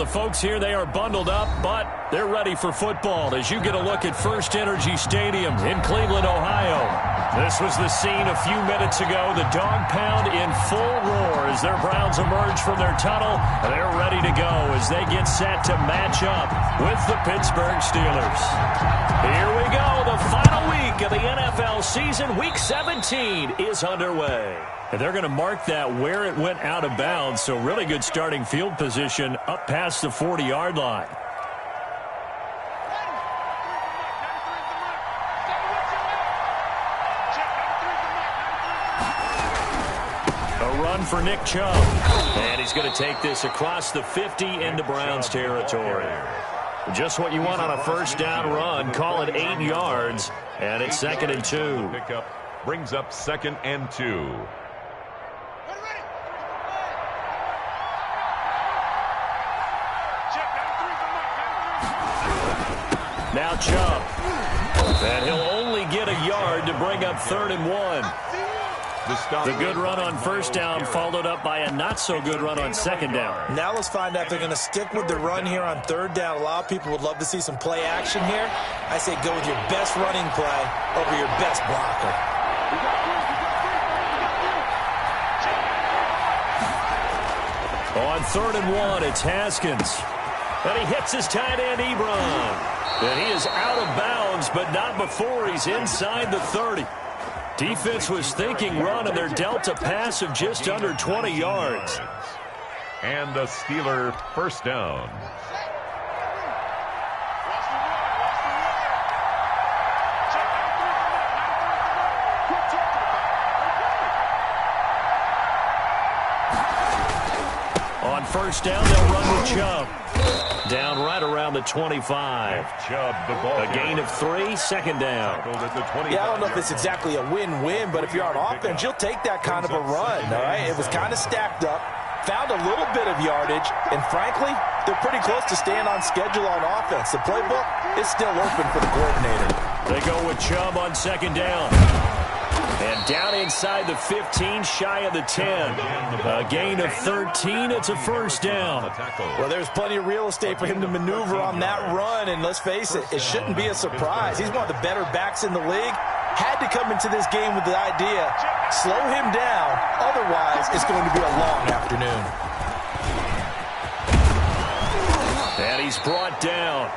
the folks here, they are bundled up, but they're ready for football as you get a look at First Energy Stadium in Cleveland, Ohio. This was the scene a few minutes ago. The dog pound in full roar as their Browns emerge from their tunnel. They're ready to go as they get set to match up with the Pittsburgh Steelers. Here we go. The final week of the NFL season. Week 17 is underway. And they're going to mark that where it went out of bounds. So really good starting field position up past the 40-yard line. A run for Nick Chubb. And he's going to take this across the 50 into Browns territory. Just what you want on a first down run. Call it 8 yards. And it's 2nd and 2. Pickup brings up 2nd and 2. Now Chubb. And he'll only get a yard to bring up 3rd and 1. The good run on first down followed up by a not-so-good run on second down. Now let's find out if they're going to stick with the run here on 3rd down. A lot of people would love to see some play action here. I say go with your best running play over your best blocker. On 3rd and 1, it's Haskins. And he hits his tight end, Ebron. And he is out of bounds, but not before he's inside the 30. Defense was thinking run, and they're dealt a pass of just under 20 yards. And the Steeler first down. On first down, they'll run with Chubb. Down right around the 25. A gain of 3, 2nd down. Yeah, I don't know if it's exactly a win-win, but if you're on offense, you'll take that kind of a run, all right? It was kind of stacked up, found a little bit of yardage, and frankly, they're pretty close to staying on schedule on offense. The playbook is still open for the coordinator. They go with Chubb on 2nd down. And down inside the 15, shy of the 10. A gain of 13. It's a first down. Well, there's plenty of real estate for him to maneuver on that run. And let's face it, it shouldn't be a surprise. He's one of the better backs in the league. Had to come into this game with the idea, slow him down. Otherwise, it's going to be a long afternoon. And he's brought down.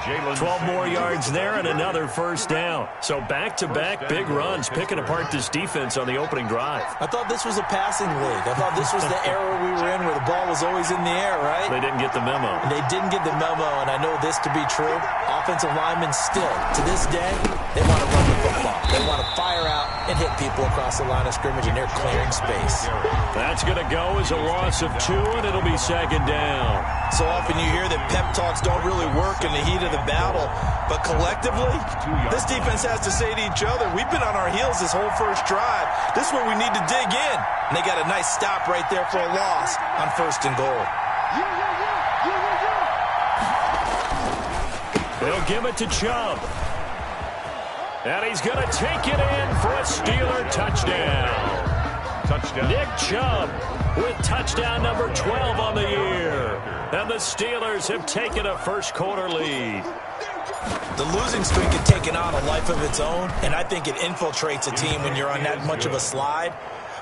12 more yards there and another first down. So back-to-back big runs, picking apart this defense on the opening drive. I thought this was a passing league. I thought this was the era we were in where the ball was always in the air, right? They didn't get the memo. And they didn't get the memo, and I know this to be true. Offensive linemen still, to this day, they want to run the football. They want to fire out and hit people across the line of scrimmage, and they're clearing space. That's going to go as a loss of 2, and it'll be 2nd down. So often you hear that pep talks don't really work in the heat of the battle, but collectively, this defense has to say to each other, we've been on our heels this whole first drive. This is where we need to dig in. And they got a nice stop right there for a loss on 1st and goal. They'll give it to Chubb. And he's going to take it in for a Steeler touchdown. Nick Chubb with touchdown number 12 on the year. And the Steelers have taken a first-quarter lead. The losing streak had taken on a life of its own, and I think it infiltrates a team when you're on that much of a slide.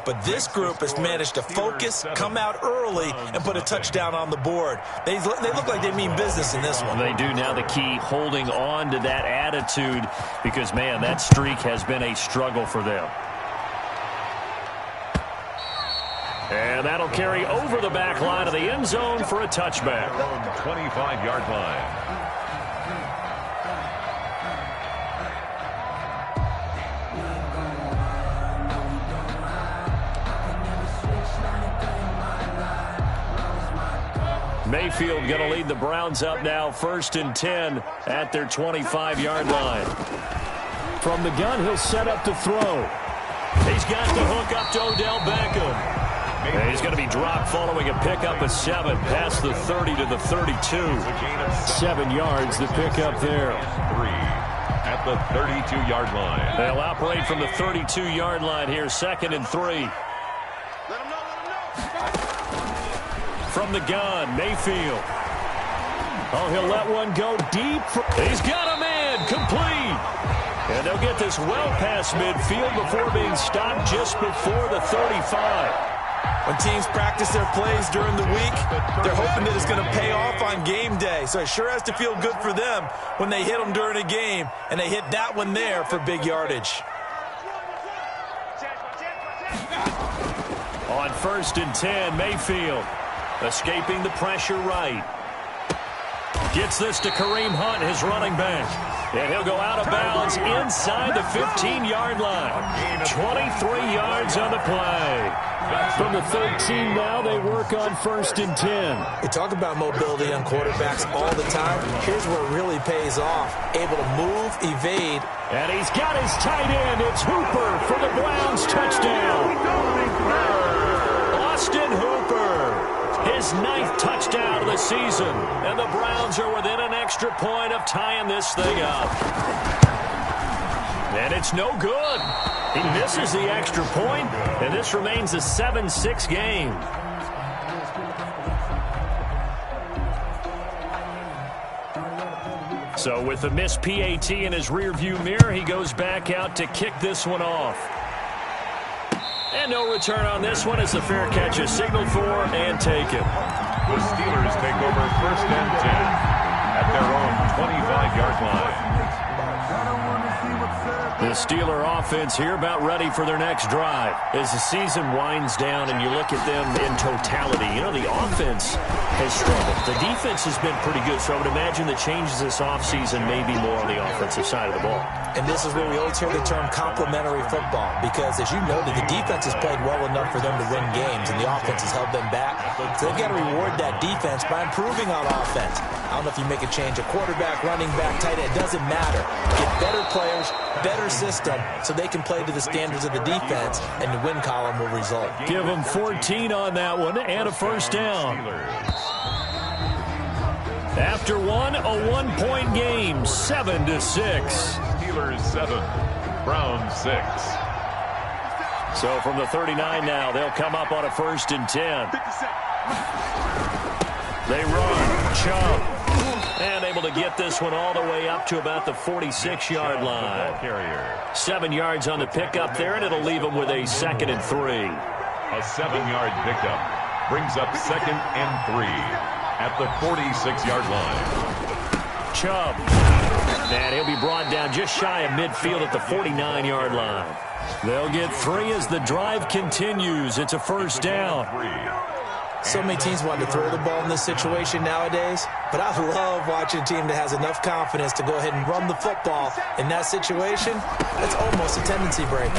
But this group has managed to focus, come out early, and put a touchdown on the board. They look like they mean business in this one. They do. Now the key, holding on to that attitude, because, man, that streak has been a struggle for them. And that'll carry over the back line of the end zone for a touchback. 25-yard line. Mayfield going to lead the Browns up now, 1st and 10 at their 25-yard line. From the gun, he'll set up to throw. He's got the hook up to Odell Beckham. And he's going to be dropped following a pickup of 7 past the 30 to the 32. 7 yards, the pickup there. 3 at the 32-yard line. They'll operate from the 32-yard line here, 2nd and 3. From the gun, Mayfield. Oh, he'll let one go deep. He's got a man. Complete. And they'll get this well past midfield before being stopped just before the 35. When teams practice their plays during the week, they're hoping that it's going to pay off on game day. So it sure has to feel good for them when they hit them during a game, and they hit that one there for big yardage. On 1st and 10, Mayfield escaping the pressure right. Gets this to Kareem Hunt, his running back. And he'll go out of bounds inside the 15-yard line. 23 yards on the play. From the 13 now, they work on 1st and 10. We talk about mobility on quarterbacks all the time. Here's where it really pays off. Able to move, evade. And he's got his tight end. It's Hooper for the Browns touchdown. Austin Hooper, his 9th touchdown of the season. And the Browns are within an extra point of tying this thing up. And it's no good. He misses the extra point, and this remains a 7-6 game. So with the missed PAT in his rearview mirror, he goes back out to kick this one off. And no return on this one as the fair catch is signaled for and taken. The Steelers take over 1st and 10 at their own 25-yard line. The Steeler offense here about ready for their next drive. As the season winds down and you look at them in totality, you know, the offense has struggled. The defense has been pretty good, so I would imagine the changes this offseason may be more on the offensive side of the ball. And this is where we always hear the term complementary football, because as you noted, the defense has played well enough for them to win games, and the offense has held them back. So they've got to reward that defense by improving on offense. I don't know if you make a change, a quarterback, running back, tight end, it doesn't matter. Get better players, better system, so they can play to the standards of the defense, and the win column will result. Give them 14 on that one and a 1st down. After one, a 1-point game, 7-6. Steelers 7, Browns 6. So from the 39 now, they'll come up on a 1st and 10. They run, Chubb, and able to get this one all the way up to about the 46-yard line. 7 yards on the pickup there, and it'll leave them with a 2nd and 3. A 7-yard pickup brings up 2nd and 3 at the 46-yard line. Chubb, and he'll be brought down just shy of midfield at the 49-yard line. They'll get 3 as the drive continues. It's a 1st down. So many teams want to throw the ball in this situation nowadays, but I love watching a team that has enough confidence to go ahead and run the football. In that situation, that's almost a tendency break.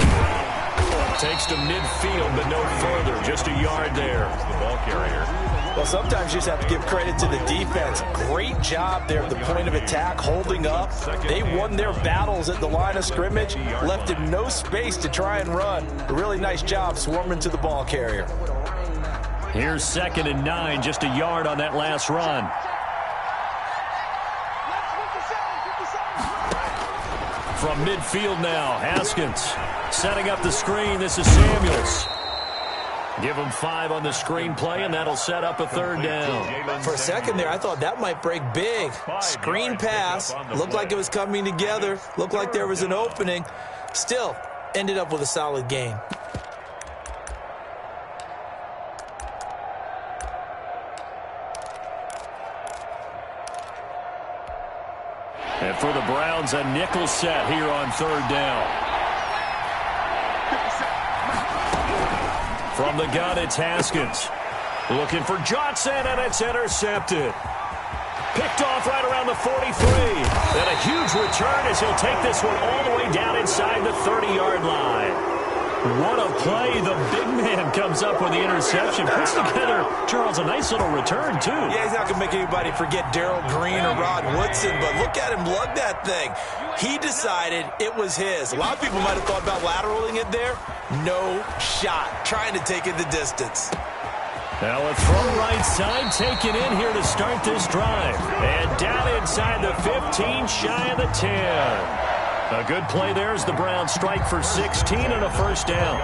Takes to midfield, but no further. Just a yard there. The ball carrier. Well, sometimes you just have to give credit to the defense. Great job there at the point of attack, holding up. They won their battles at the line of scrimmage, left him no space to try and run. A really nice job swarming to the ball carrier. Here's 2nd and 9, just a yard on that last run. From midfield now, Haskins setting up the screen. This is Samuels. Give him 5 on the screen play, and that'll set up a 3rd down. For a second there, I thought that might break big. Screen pass, looked like it was coming together, looked like there was an opening. Still, ended up with a solid gain. And for the Browns, a nickel set here on 3rd down. From the gun, it's Haskins. Looking for Johnson, and it's intercepted. Picked off right around the 43. And a huge return as he'll take this one all the way down inside the 30-yard line. What a play. The big man comes up with the interception. Puts together, Charles, a nice little return, too. Yeah, he's not going to make anybody forget Darrell Green or Rod Woodson, but look at him lug that thing. He decided it was his. A lot of people might have thought about lateraling it there. No shot. Trying to take it the distance. Now a throw right side taken in here to start this drive. And down inside the 15, shy of the 10. A good play there as the Browns strike for 16 and a 1st down.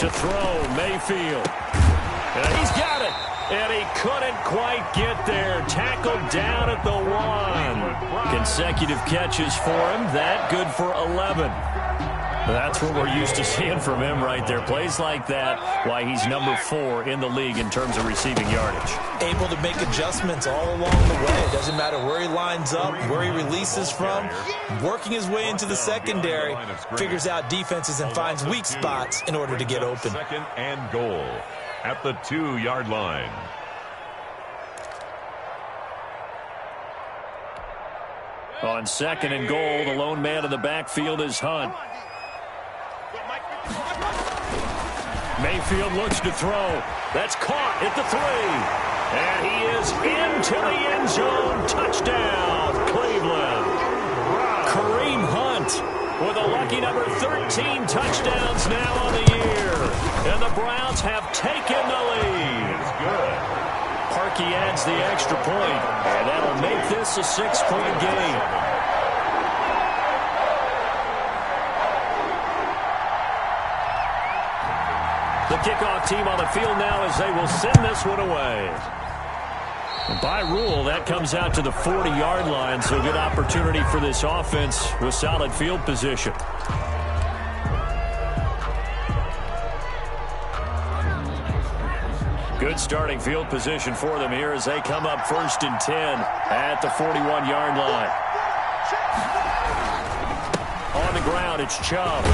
To throw, Mayfield. And he's got it. And he couldn't quite get there. Tackled down at the 1. Consecutive catches for him. That good for 11. That's what we're used to seeing from him right there. Plays like that, why he's number 4 in the league in terms of receiving yardage. Able to make adjustments all along the way. Doesn't matter where he lines up, where he releases from. Working his way into the secondary. Figures out defenses and finds weak spots in order to get open. 2nd and goal at the 2-yard line. On 2nd and goal, the lone man in the backfield is Hunt. Mayfield looks to throw. That's caught at the 3. And he is into the end zone. Touchdown, Cleveland. Kareem Hunt with a lucky number 13 touchdowns now on the year. And the Browns have taken the lead. Good. Parkey adds the extra point, and that'll make this a 6-point game. The kickoff team on the field now as they will send this one away. And by rule, that comes out to the 40-yard line, so good opportunity for this offense with solid field position. Good starting field position for them here as they come up 1st and 10 at the 41-yard line. On the ground, it's Chubb.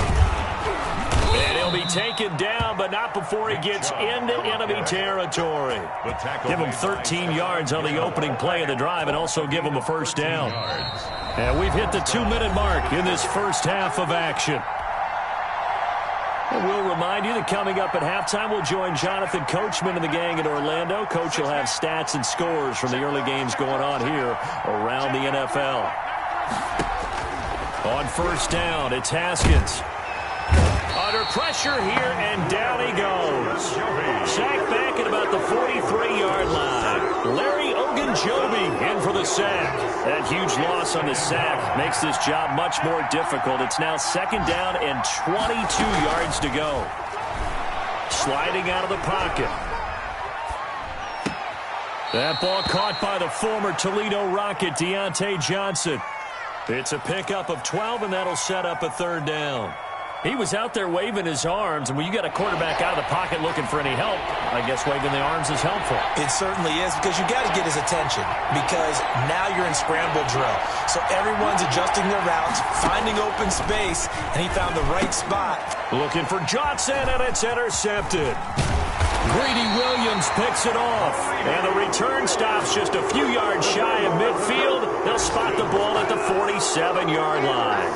And he'll be taken down, but not before he gets into enemy territory. Give him 13 yards on the opening play of the drive and also give him a first down. And we've hit the 2-minute mark in this first half of action. And we'll remind you that coming up at halftime, we'll join Jonathan Coachman and the gang in Orlando. Coach will have stats and scores from the early games going on here around the NFL. On first down, it's Haskins. Under pressure here, and down he goes. Sacked back at about the 43-yard line. Larry Ogunjobi in for the sack. That huge loss on the sack makes this job much more difficult. It's now 2nd down and 22 yards to go. Sliding out of the pocket. That ball caught by the former Toledo Rocket, Deontay Johnson. It's a pickup of 12, and that'll set up a 3rd down. He was out there waving his arms, and when you got a quarterback out of the pocket looking for any help, I guess waving the arms is helpful. It certainly is, because you got to get his attention, because now you're in scramble drill. So everyone's adjusting their routes, finding open space, and he found the right spot. Looking for Johnson, and it's intercepted. Greedy Williams picks it off, and the return stops just a few yards shy of midfield. They'll spot the ball at the 47-yard line.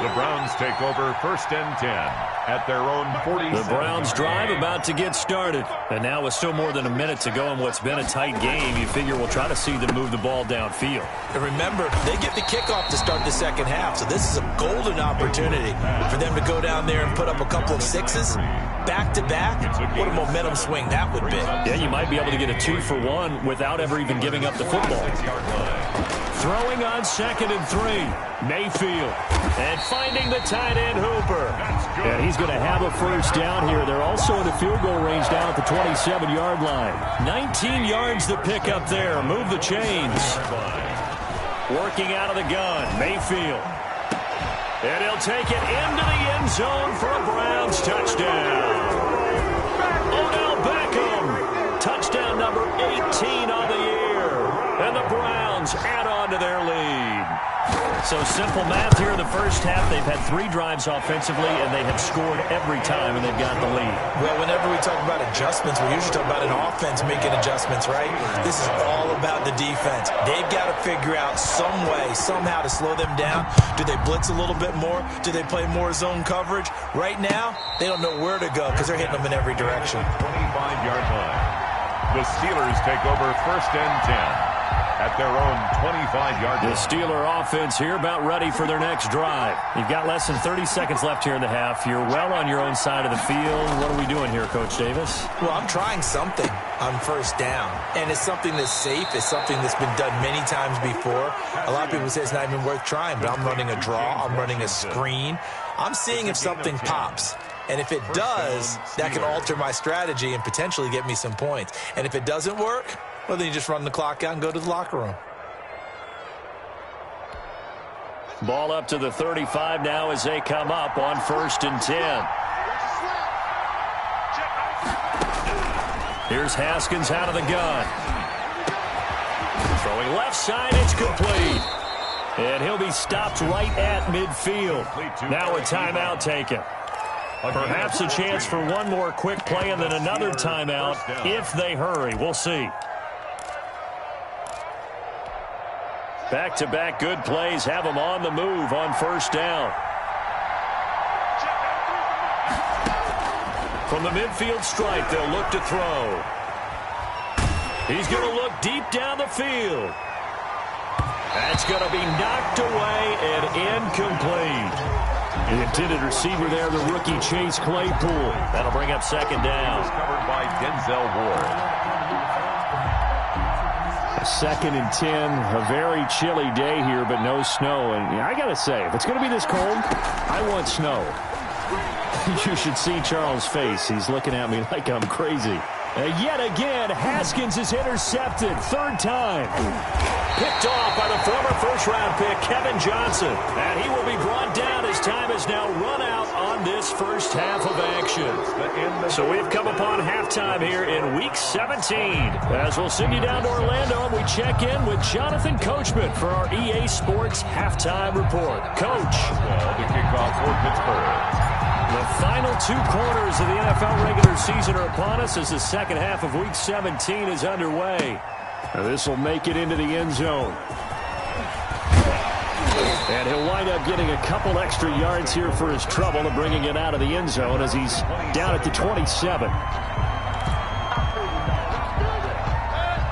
The Browns take over 1st and 10 at their own 47. The Browns drive about to get started. And now with still more than a minute to go in what's been a tight game, you figure we'll try to see them move the ball downfield. And remember, they get the kickoff to start the second half, so this is a golden opportunity for them to go down there and put up a couple of 6s. Back-to-back, what a momentum swing that would be. Yeah, you might be able to get a 2-for-1 without ever even giving up the football. Throwing on 2nd and 3. Mayfield. And finding the tight end Hooper. And he's going to have a first down here. They're also in the field goal range down at the 27-yard line. 19 yards to pick up there. Move the chains. Working out of the gun. Mayfield. And he'll take it into the end zone for a Browns touchdown. Odell Beckham. Touchdown number 18 on the year. And the Browns add on to their lead. So simple math here in the first half. They've had 3 drives offensively, and they have scored every time, and they've got the lead. Well, whenever we talk about adjustments, we usually talk about an offense making adjustments, right? This is all about the defense. They've got to figure out some way, somehow to slow them down. Do they blitz a little bit more? Do they play more zone coverage? Right now, they don't know where to go because they're hitting them in every direction. 25-yard line. The Steelers take over 1st and 10. At their own 25-yard line. The Steeler offense here about ready for their next drive. You've got less than 30 seconds left here in the half. You're well on your own side of the field. What are we doing here, Coach Davis? Well, I'm trying something on first down. And it's something that's safe. It's something that's been done many times before. A lot of people say it's not even worth trying, but I'm running a draw. I'm running a screen. I'm seeing if something pops. And if it does, that can alter my strategy and potentially get me some points. And if it doesn't work, well, then you just run the clock out and go to the locker room. Ball up to the 35 now as they come up on 1st and 10. Here's Haskins out of the gun. Throwing left side, it's complete. And he'll be stopped right at midfield. Now a timeout taken. Perhaps a chance for one more quick play and then another timeout if they hurry. We'll see. Back-to-back good plays have them on the move on 1st down. From the midfield stripe, they'll look to throw. He's going to look deep down the field. That's going to be knocked away and incomplete. The intended receiver there, the rookie Chase Claypool. That'll bring up 2nd down. Covered by Denzel Ward. 2nd and 10, a very chilly day here, but no snow. And I got to say, if it's going to be this cold, I want snow. You should see Charles' face. He's looking at me like I'm crazy. Yet again, Haskins is intercepted. 3rd time. Picked off by the former first-round pick, Kevin Johnson. And he will be brought down as time has now run out on this first half of action. So we've come upon halftime here in Week 17. As we'll send you down to Orlando, and we check in with Jonathan Coachman for our EA Sports Halftime Report. Coach. The kickoff for Pittsburgh. The final 2 quarters of the NFL regular season are upon us as the second half of Week 17 is underway. This will make it into the end zone. And he'll wind up getting a couple extra yards here for his trouble and bringing it out of the end zone as he's down at the 27.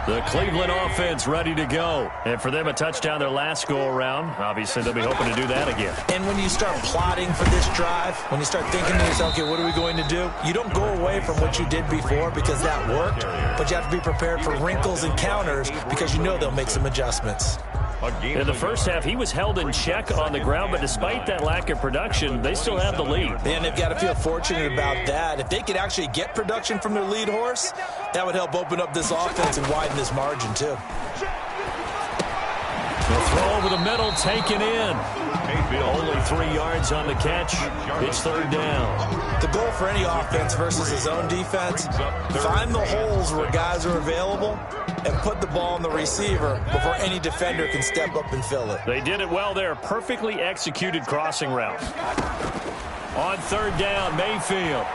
The Cleveland offense ready to go. And for them, a touchdown their last go-around. Obviously, they'll be hoping to do that again. And when you start plotting for this drive, when you start thinking to yourself, okay, what are we going to do? You don't go away from what you did before because that worked, but you have to be prepared for wrinkles and counters because you know they'll make some adjustments. In the first half, he was held in check on the ground, but despite that lack of production, they still have the lead. And they've got to feel fortunate about that. If they could actually get production from their lead horse, that would help open up this offense and widen this margin, too. The throw over the middle, taken in. Only 3 yards on the catch. It's 3rd down. The goal for any offense versus his own defense, find the holes where guys are available and put the ball on the receiver before any defender can step up and fill it. They did it well there. Perfectly executed crossing route. On 3rd down, Mayfield.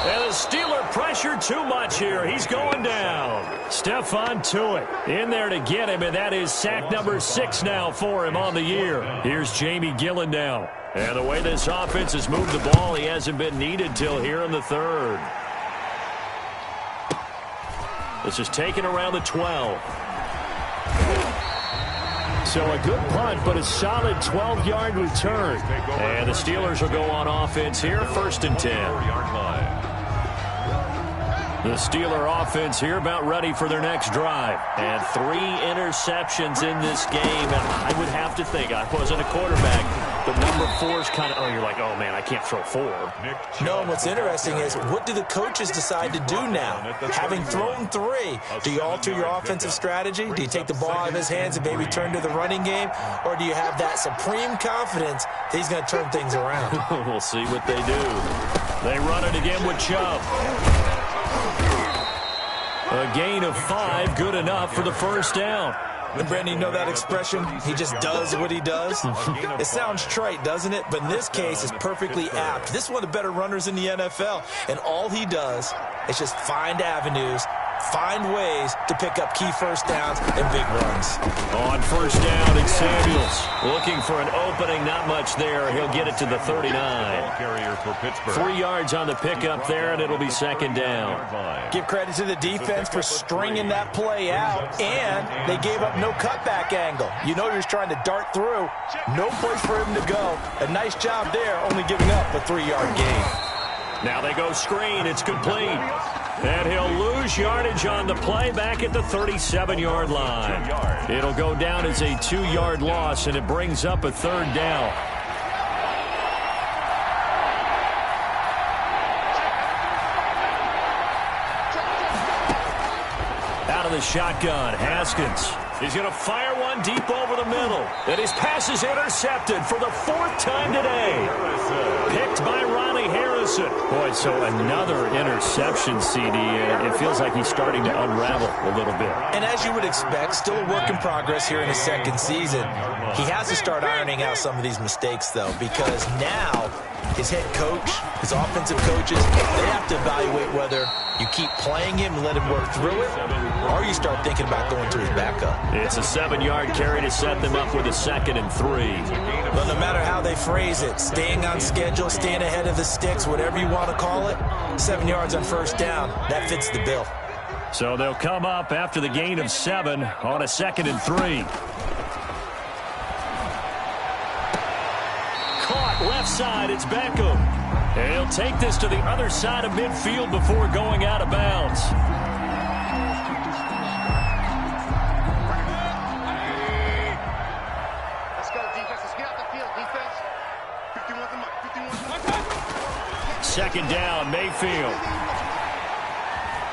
And the Steeler pressure too much here. He's going down. Stephon Tuitt in there to get him, and that is sack number 6 now for him on the year. Here's Jamie Gillen now. And the way this offense has moved the ball, he hasn't been needed till here in the 3rd. This is taken around the 12. So a good punt, but a solid 12-yard return. And the Steelers will go on offense here, 1st and 10. The Steeler offense here about ready for their next drive. And 3 interceptions in this game. And I would have to think, I wasn't a quarterback, but number 4 is kind of, you're like, oh, man, I can't throw 4. No, and what's interesting is, what do the coaches decide to do now? Having thrown 3, do you alter your offensive strategy? Do you take the ball out of his hands and maybe turn to the running game? Or do you have that supreme confidence that he's going to turn things around? We'll see what they do. They run it again with Chubb. A gain of 5, good enough for the 1st down. And Brandon, you know that expression? He just does what he does? It sounds trite, doesn't it? But in this case, it's perfectly apt. This is one of the better runners in the NFL. And all he does is just find avenues, find ways to pick up key 1st downs and big runs. On 1st down, it's Samuels. Looking for an opening, not much there. He'll get it to the 39. Carrier for Pittsburgh. 3 yards on the pickup there, and it'll be 2nd down. Give credit to the defense for stringing that play out, and they gave up no cutback angle. You know he was trying to dart through. No place for him to go. A nice job there, only giving up a 3-yard gain. Now they go screen. It's complete. And he'll lose yardage on the play back at the 37-yard line. It'll go down as a 2-yard loss, and it brings up a 3rd down. the shotgun. Haskins. He's going to fire one deep over the middle. And his pass is intercepted for the 4th time today. Picked by Ronnie Harrison. Boy, so another interception, CD. It feels like he's starting to unravel a little bit. And as you would expect, still a work in progress here in his 2nd season. He has to start ironing out some of these mistakes, though, because now his head coach, his offensive coaches, they have to evaluate whether you keep playing him and let him work through it, or you start thinking about going to his backup. It's a 7-yard carry to set them up with a 2nd and 3. But no matter how they phrase it, staying on schedule, staying ahead of the sticks, whatever you want to call it, 7 yards on 1st down, that fits the bill. So they'll come up after the gain of 7 on a 2nd and 3. Caught left side, it's Beckham. And he'll take this to the other side of midfield before going out of bounds. Let's go, defense. Let's get out the field, defense. 2nd down, Mayfield.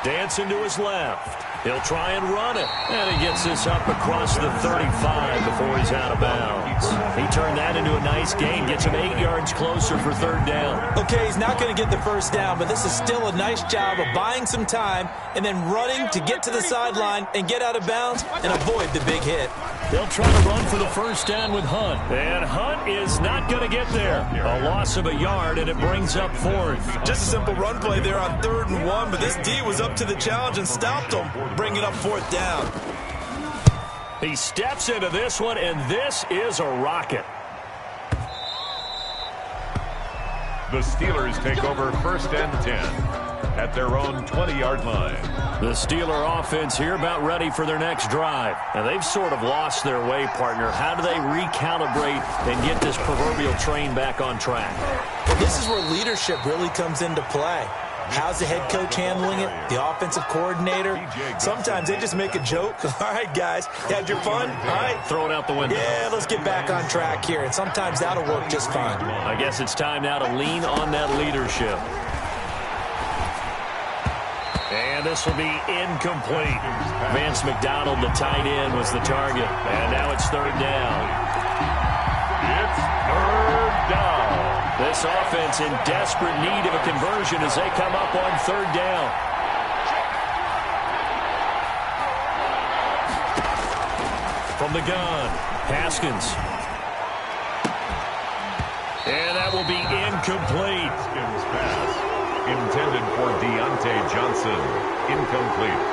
Dancing to his left. He'll try and run it. And he gets this up across the 35 before he's out of bounds. He turned that into a nice gain. Gets him 8 yards closer for 3rd down. Okay, he's not going to get the 1st down, but this is still a nice job of buying some time and then running to get to the sideline and get out of bounds and avoid the big hit. They'll try to run for the 1st down with Hunt. And Hunt is not going to get there. A loss of a yard, and it brings up 4th. Just a simple run play there on 3rd and 1, but this D was up to the challenge and stopped him, bringing up 4th down. He steps into this one, and this is a rocket. The Steelers take over 1st and 10 at their own 20-yard line. The Steeler offense here about ready for their next drive. And they've sort of lost their way, partner. How do they recalibrate and get this proverbial train back on track? Well, this is where leadership really comes into play. How's the head coach handling it? The offensive coordinator? Sometimes they just make a joke. All right, guys, had your fun? All right. Throw it out the window. Yeah, let's get back on track here. And sometimes that'll work just fine. I guess it's time now to lean on that leadership. And this will be incomplete. Vance McDonald, the tight end, was the target. And now it's 3rd down. It's 3rd down. This offense in desperate need of a conversion as they come up on 3rd down. From the gun, Haskins. And that will be incomplete. Haskins pass intended for Deontay Johnson. Incomplete.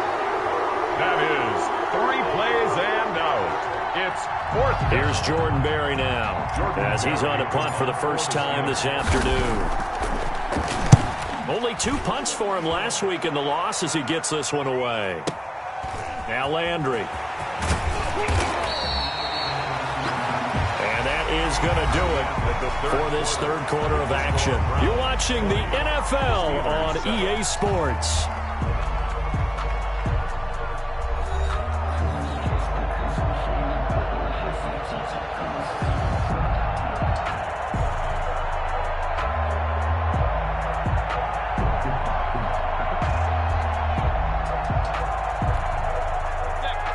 That is 3 plays and out. It's 4th down. Here's Jordan Berry now as he's on to punt for the 1st time this afternoon. Only 2 punts for him last week in the loss as he gets this one away. Now Landry. And that is going to do it for this 3rd quarter of action. You're watching the NFL on EA Sports.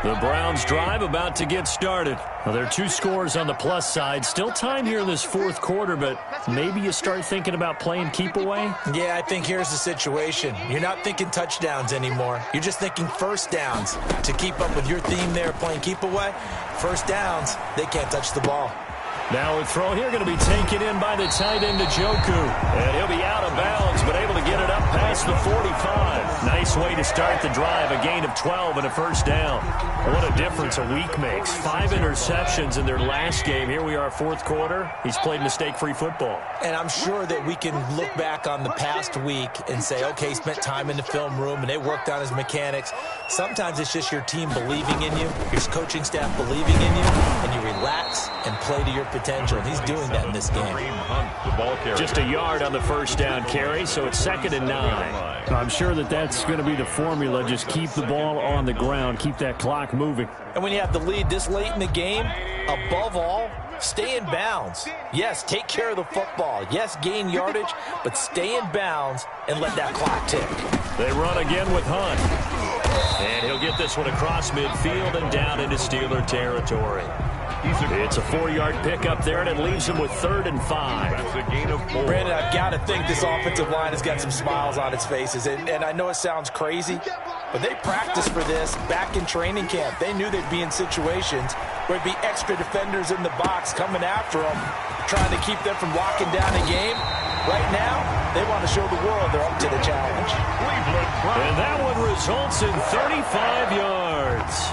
The Browns drive about to get started. Well, there are 2 scores on the plus side. Still time here in this 4th quarter, but maybe you start thinking about playing keep away? Yeah, I think here's the situation. You're not thinking touchdowns anymore. You're just thinking 1st downs. To keep up with your theme there, playing keep away, 1st downs, they can't touch the ball. Now a throw here going to be taken in by the tight end Njoku. And he'll be out of bounds, but able to get it up past the 45. Nice way to start the drive. A gain of 12 and a 1st down. What a difference a week makes. 5 interceptions in their last game. Here we are, 4th quarter. He's played mistake-free football. And I'm sure that we can look back on the past week and say, okay, he spent time in the film room and they worked on his mechanics. Sometimes it's just your team believing in you, your coaching staff believing in you, and you relax and play to your potential. And he's doing that in this game. Just a yard on the 1st down carry, so it's 2nd and 9. I'm sure that that's going to be the formula. Just keep the ball on the ground, keep that clock moving. And when you have the lead this late in the game, above all, Stay in bounds. Yes, take care of the football. Yes, gain yardage, but stay in bounds and let that clock tick. They run again with Hunt. And he'll get this one across midfield and down into Steeler territory. It's a 4-yard pickup there, and it leaves him with 3rd and 5. That's a gain of 4. Brandon, I've got to think this offensive line has got some smiles on its faces. And I know it sounds crazy, but they practiced for this back in training camp. They knew they'd be in situations where there'd be extra defenders in the box coming after them, trying to keep them from locking down a game. Right now, they want to show the world they're up to the challenge. And that one results in 35 yards.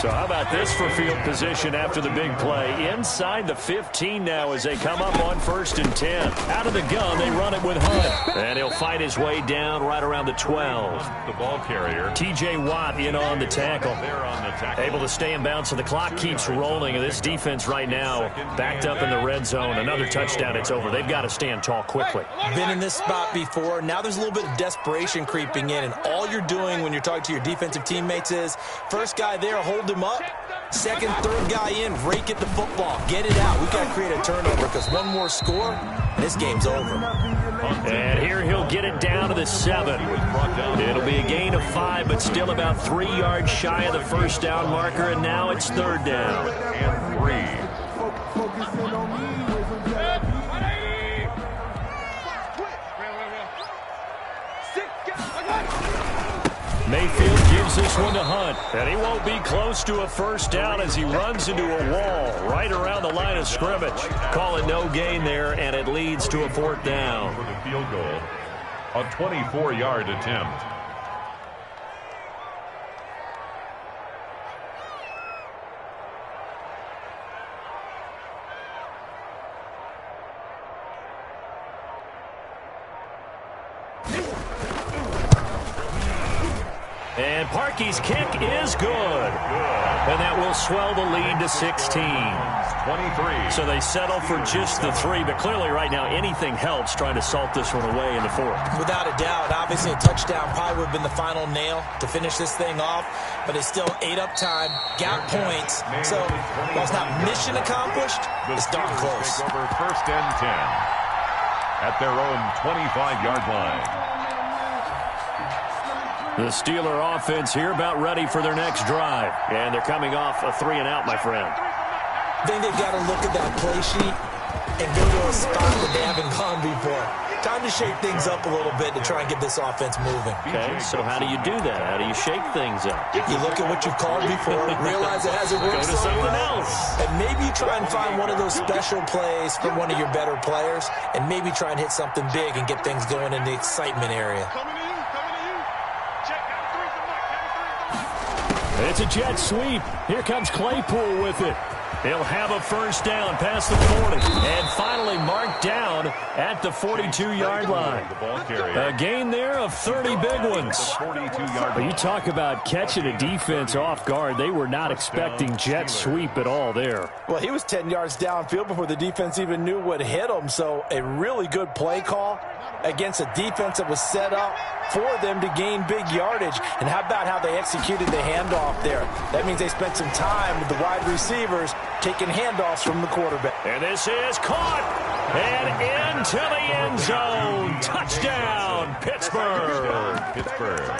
So how about this for field position after the big play? Inside the 15 now as they come up on 1st and 10. Out of the gun, they run it with Hunt. And he'll fight his way down right around the 12. The ball carrier. T.J. Watt in on the tackle. Able to stay in bounds, so the clock keeps rolling. And this defense right now backed up in the red zone. Another touchdown, it's over. They've got to stand tall quickly. Been in this spot before. Now there's a little bit of desperation creeping in. And all you're doing when you're talking to your defensive teammates is, first guy there, hold him up. Second, third guy in, rake at the football. Get it out. We've got to create a turnover because one more score, and this game's over. And here he'll get it down to the 7. It'll be a gain of 5, but still about 3 yards shy of the first down marker, and now it's 3rd down. And 3. Mayfield gives this one to Hunt, and he won't be close to a first down as he runs into a wall right around the line of scrimmage. Call it no gain there, and it leads to a 4th down. For the field goal, a 24-yard attempt. And Parkey's kick is good. And that will swell the lead to 16. 23. So they settle for just the 3, but clearly right now anything helps trying to salt this one away in the 4th. Without a doubt, obviously a touchdown probably would have been the final nail to finish this thing off, but it's still 8 up time, got points. So while it's not mission accomplished, it's darn close. Over 1st and 10 at their own 25-yard line. The Steeler offense here about ready for their next drive. And they're coming off a 3-and-out, my friend. I think they've got to look at that play sheet and go to a spot that they haven't gone before. Time to shake things up a little bit to try and get this offense moving. Okay, so how do you do that? How do you shake things up? You look at what you've called before, realize it hasn't worked Go to so something well, else. and maybe try and find one of those special plays from one of your better players, and maybe try and hit something big and get things going in the excitement area. It's a jet sweep. Here comes Claypool with it. He'll have a first down past the 40. And finally marked down at the 42-yard line. A gain there of 30 big ones. But you talk about catching a defense off guard. They were not expecting jet sweep at all there. Well, he was 10 yards downfield before the defense even knew what hit him. So a really good play call against a defense that was set up for them to gain big yardage. And how about how they executed the handoff there? That means they spent some time with the wide receivers taking handoffs from the quarterback. And this is caught and into the end zone. Touchdown, Pittsburgh.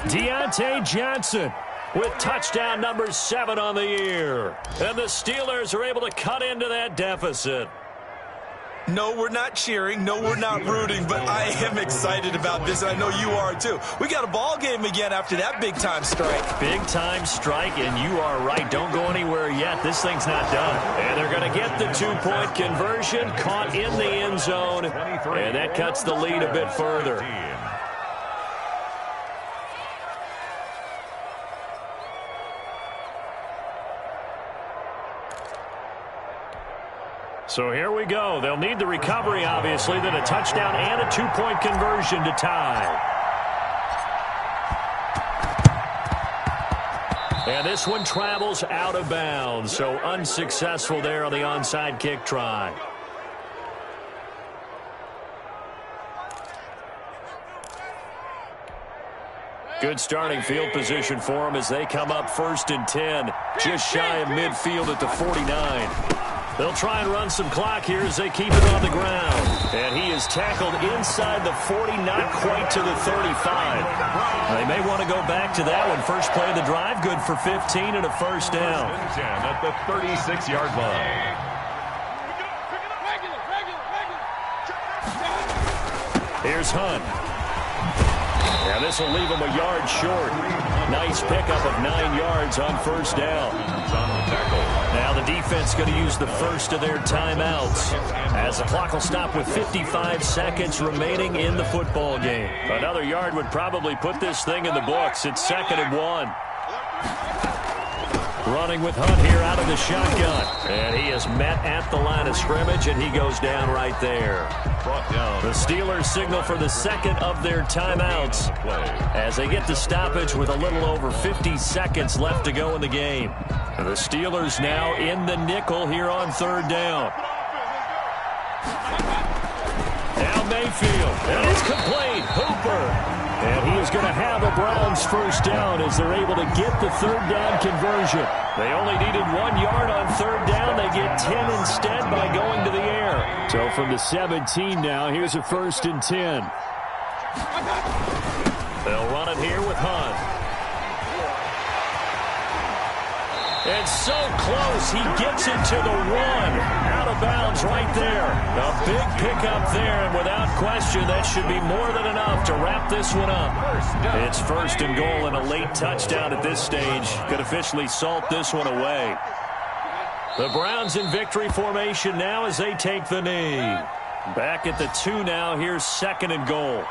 Deontay Johnson with touchdown number 7 on the year. And the Steelers are able to cut into that deficit. No, we're not cheering. No, we're not rooting, but I am excited about this, and I know you are too. We got a ball game again after that big-time strike. Big-time strike, and you are right. Don't go anywhere yet. This thing's not done. And they're going to get the 2-point conversion, caught in the end zone, and that cuts the lead a bit further. So here we go. They'll need the recovery, obviously, then a touchdown and a 2-point conversion to tie. And this one travels out of bounds, so unsuccessful there on the onside kick try. Good starting field position for them as they come up 1st and 10, just shy of midfield at the 49. They'll try and run some clock here as they keep it on the ground. And he is tackled inside the 40, not quite to the 35. They may want to go back to that one. First play of the drive, good for 15 and a first down. 10 at the 36-yard line. Here's Hunt. Now this will leave him a yard short. Nice pickup of 9 yards on first down. Now the defense going to use the first of their timeouts as the clock will stop with 55 seconds remaining in the football game. Another yard would probably put this thing in the books. It's 2nd and 1. Running with Hunt here out of the shotgun. And he is met at the line of scrimmage, and he goes down right there. The Steelers signal for the second of their timeouts as they get the stoppage with a little over 50 seconds left to go in the game. The Steelers now in the nickel here on 3rd down. Now Mayfield. And it's complete. Hooper. And he is going to have a Browns first down as they're able to get the 3rd down conversion. They only needed 1 yard on 3rd down. They get 10 instead by going to the air. So from the 17 now, here's a 1st and 10. They'll run it here with Hunt. And so close, he gets it to the 1. Out of bounds right there. A big pickup there, and without question, that should be more than enough to wrap this one up. It's 1st and goal and a late touchdown at this stage. Could officially salt this one away. The Browns in victory formation now as they take the knee. Back at the 2 now. Here's 2nd and goal.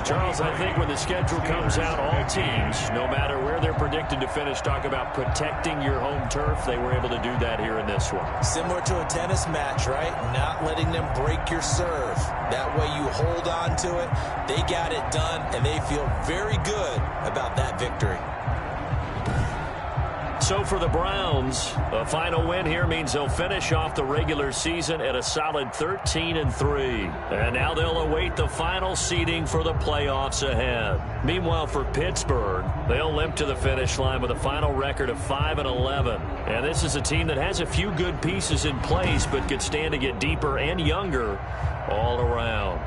Charles, I think when the schedule comes out, all teams, no matter where they're predicted to finish, talk about protecting your home turf. They were able to do that here in this one. Similar to a tennis match, right? Not letting them break your serve. That way you hold on to it. They got it done, and they feel very good about that victory. So for the Browns, a final win here means they'll finish off the regular season at a solid 13-3. And now they'll await the final seeding for the playoffs ahead. Meanwhile, for Pittsburgh, they'll limp to the finish line with a final record of 5-11. And this is a team that has a few good pieces in place, but could stand to get deeper and younger all around.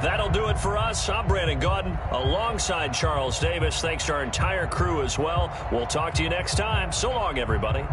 That'll do it for us. I'm Brandon Gaudin alongside Charles Davis. Thanks to our entire crew as well. We'll talk to you next time. So long, everybody.